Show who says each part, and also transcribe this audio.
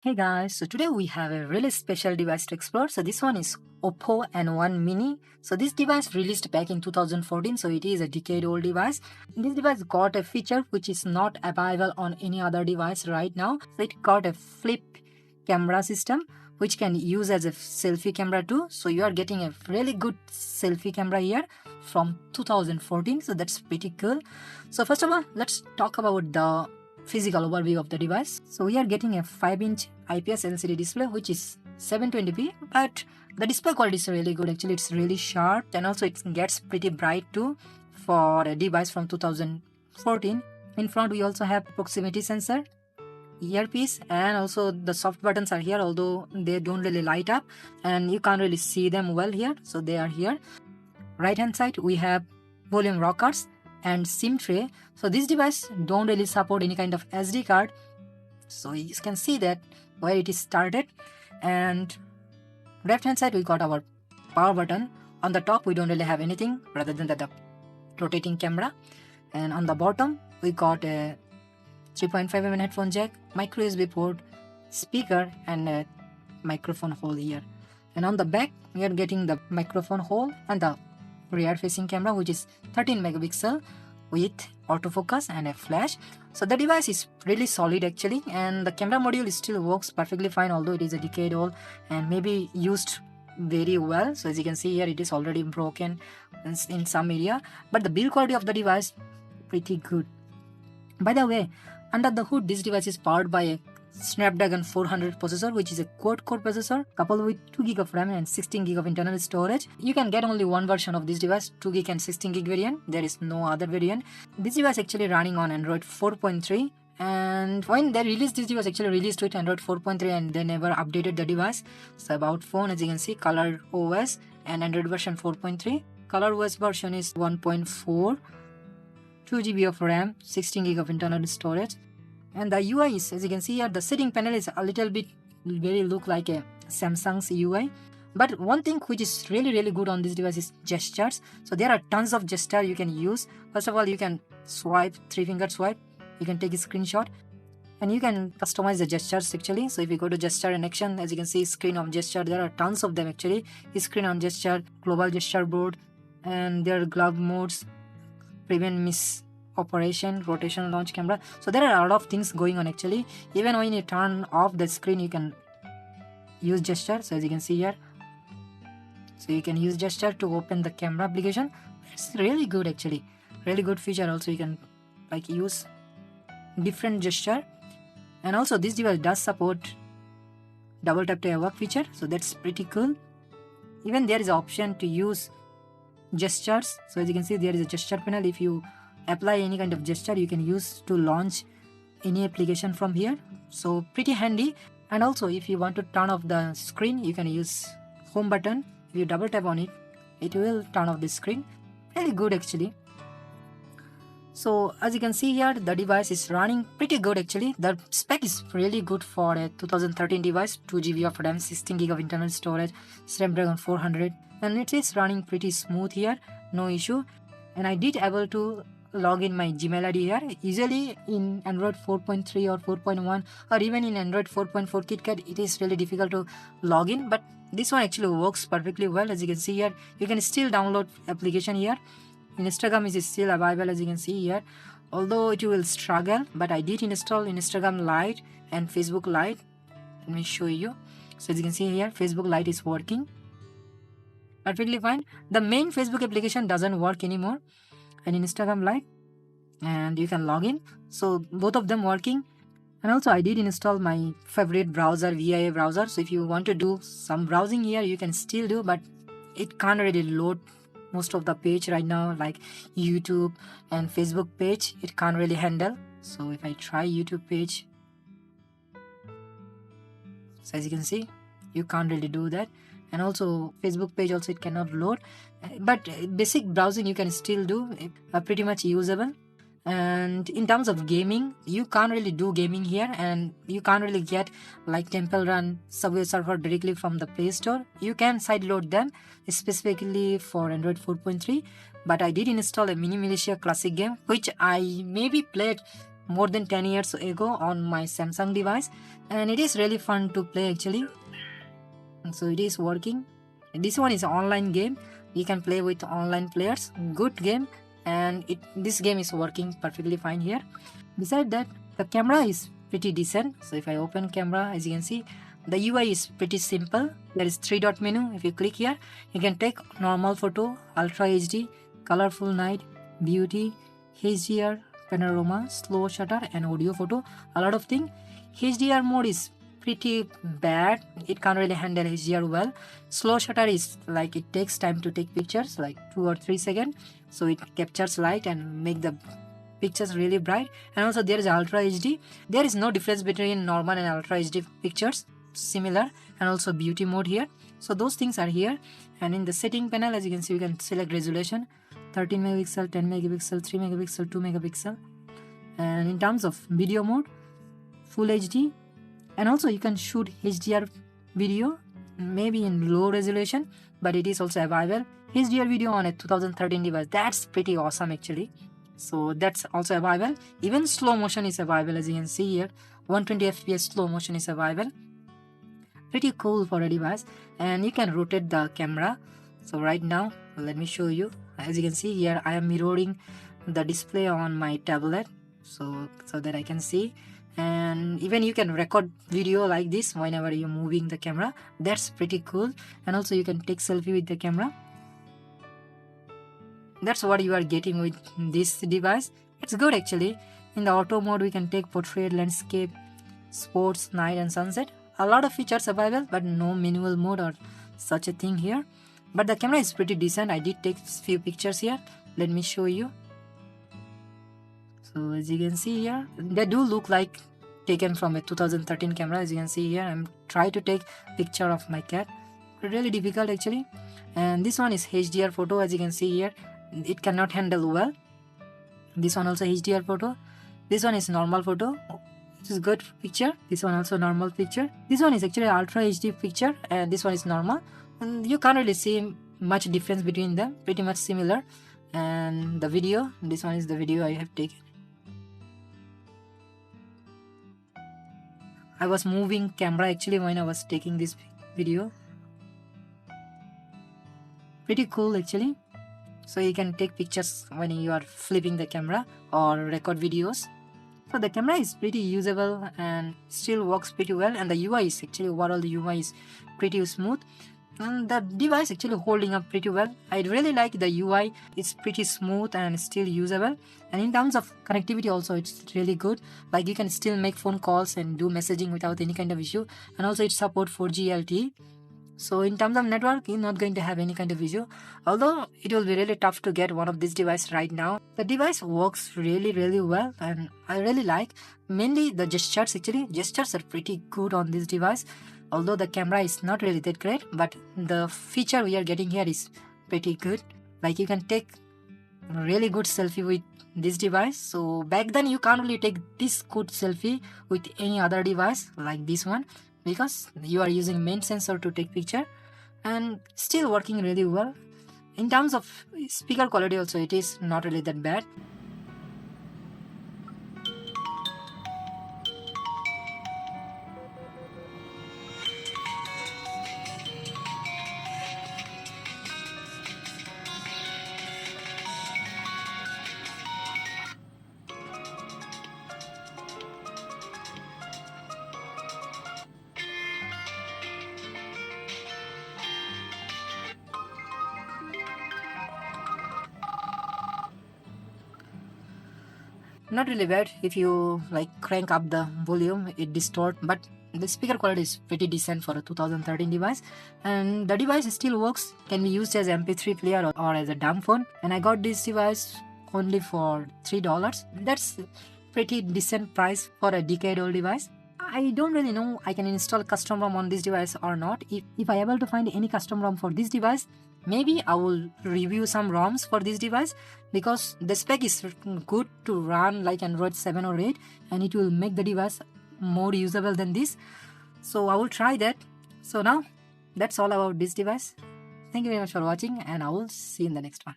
Speaker 1: Hey guys, so today we have a really special device to explore. So this one is Oppo N1 Mini. So this device released back in 2014, so it is a decade old device. This device got a feature which is not available on any other device right now. So it got a flip camera system which can use as a selfie camera too. So you are getting a really good selfie camera here from 2014. So that's pretty cool. So first of all, let's talk about the physical overview of the device. So we are getting a 5-inch IPS LCD display which is 720p, but the display quality is really good. Actually, it's really sharp and also it gets pretty bright too for a device from 2014. In front we also have proximity sensor, earpiece, and also the soft buttons are here, although they don't really light up and you can't really see them well here, so they are here. Right hand side we have volume rockers and SIM tray. So this device don't really support any kind of SD card, so you can see that where it is started. And left hand side we got our power button. On the top we don't really have anything rather than the rotating camera, and on the bottom we got a 3.5mm headphone jack, micro USB port, speaker, and a microphone hole here. And on the back we are getting the microphone hole and the rear facing camera which is 13 megapixel with autofocus and a flash. So the device is really solid actually, and the camera module still works perfectly fine, although it is a decade old and maybe used very well. So as you can see here, it is already broken in some area, but the build quality of the device pretty good. By the way, under the hood this device is powered by a Snapdragon 400 processor, which is a quad-core processor coupled with 2GB of RAM and 16GB of internal storage. You can get only one version of this device, 2GB and 16GB variant. There is no other variant. This device actually running on Android 4.3, and when they released this device, actually released with Android 4.3 and they never updated the device. So about phone, as you can see, Color OS and Android version 4.3. Color OS version is 1.4, 2GB of RAM, 16GB of internal storage. And the UI is, as you can see here, the setting panel is a little bit very look like a Samsung's UI. But one thing which is really good on this device is gestures. So there are tons of gesture you can use. First of all, you can swipe, 3-finger swipe. You can take a screenshot and you can customize the gestures actually. So if you go to gesture and action, as you can see, screen on gesture, there are tons of them actually. Screen on gesture, global gesture board, and there are glove modes, prevent miss operation, rotation, launch camera. So there are a lot of things going on actually. Even when you turn off the screen, you can use gesture. So as you can see here, so you can use gesture to open the camera application. It's really good actually, really good feature. Also you can like use different gesture, and also this device does support double tap to work feature, so that's pretty cool. Even there is an option to use gestures. So as you can see, there is a gesture panel. If you apply any kind of gesture, you can use to launch any application from here, so pretty handy. And also if you want to turn off the screen, you can use home button. If you double tap on it, it will turn off the screen. Really good actually. So as you can see here, the device is running pretty good actually. The spec is really good for a 2013 device, 2GB of RAM, 16GB of internal storage, Snapdragon 400, and it is running pretty smooth here, no issue. And I did able to log in my Gmail ID here. Usually in Android 4.3 or 4.1 or even in Android 4.4 KitKat, it is really difficult to log in, but this one actually works perfectly well. As you can see here, you can still download application here. Instagram is still available, as you can see here, although it will struggle, but I did install Instagram Lite and Facebook Lite. Let me show you. So as you can see here, Facebook Lite is working perfectly fine. The main Facebook application doesn't work anymore, and Instagram Lite, and you can log in, so both of them working. And also I did install my favorite browser, VIA browser. So if you want to do some browsing here, you can still do, but it can't really load most of the page right now, like YouTube and Facebook page, it can't really handle. So if I try YouTube page, so as you can see, you can't really do that. And also Facebook page also it cannot load, but basic browsing you can still do, pretty much usable. And in terms of gaming, you can't really do gaming here, and you can't really get like Temple Run, Subway Surfer directly from the Play Store. You can sideload them specifically for Android 4.3, but I did install a Mini Militia classic game, which I maybe played more than 10 years ago on my Samsung device, and it is really fun to play actually. So it is working. This one is an online game. You can play with online players. Good game, and this game is working perfectly fine here. Besides that, the camera is pretty decent. So if I open camera, as you can see, the UI is pretty simple. There is 3-dot menu. If you click here, you can take normal photo, ultra HD, colorful night, beauty, HDR, panorama, slow shutter, and audio photo. A lot of things. HDR mode is pretty bad. It can't really handle HDR well. Slow shutter is like it takes time to take pictures, like 2 or 3 seconds. So it captures light and make the pictures really bright. And also there is ultra HD. There is no difference between normal and ultra HD pictures, similar. And also beauty mode here. So those things are here. And in the setting panel, as you can see, you can select resolution 13 megapixel, 10 megapixel, 3 megapixel, 2 megapixel. And in terms of video mode, full HD. And also you can shoot HDR video, maybe in low resolution, but it is also available. HDR video on a 2013 device, that's pretty awesome actually. So that's also available. Even slow motion is available, as you can see here. 120 FPS slow motion is available. Pretty cool for a device. And you can rotate the camera. So right now, let me show you. As you can see here, I am mirroring the display on my tablet, so that I can see. And even you can record video like this whenever you're moving the camera. That's pretty cool. And also you can take selfie with the camera. That's what you are getting with this device. It's good actually. In the auto mode, we can take portrait, landscape, sports, night and sunset. A lot of features available, but no manual mode or such a thing here. But the camera is pretty decent. I did take few pictures here. Let me show you. So as you can see here, they do look like taken from a 2013 camera. As you can see here, I'm trying to take picture of my cat. Really difficult actually. And this one is HDR photo. As you can see here, it cannot handle well. This one also HDR photo. This one is normal photo. This is good picture. This one also normal picture. This one is actually ultra HD picture, and this one is normal. And you can't really see much difference between them. Pretty much similar. And the video, this one is the video I have taken. I was moving camera actually when I was taking this video. Pretty cool actually. So you can take pictures when you are flipping the camera or record videos. So the camera is pretty usable and still works pretty well. And the UI is actually, overall the UI is pretty smooth. And the device actually holding up pretty well. I really like the UI. It's pretty smooth and still usable. And in terms of connectivity also, it's really good. Like you can still make phone calls and do messaging without any kind of issue. And also it supports 4G LTE. So in terms of network, you're not going to have any kind of issue. Although it will be really tough to get one of this device right now. The device works really well, and I really like mainly the gestures. Actually, gestures are pretty good on this device. Although the camera is not really that great, but the feature we are getting here is pretty good. Like you can take really good selfie with this device. So back then you can't really take this good selfie with any other device like this one, because you are using main sensor to take picture, and still working really well. In terms of speaker quality also, it is not really that bad. Not really bad. If you like crank up the volume, it distorts, but the speaker quality is pretty decent for a 2013 device. And the device still works, can be used as MP3 player or as a dumb phone. And I got this device only for $3. That's pretty decent price for a decade-old device. I don't really know I can install custom ROM on this device or not. If I able to find any custom ROM for this device, maybe I will review some ROMs for this device, because the spec is good to run like Android 7 or 8, and it will make the device more usable than this. So I will try that. So now that's all about this device. Thank you very much for watching, and I will see you in the next one.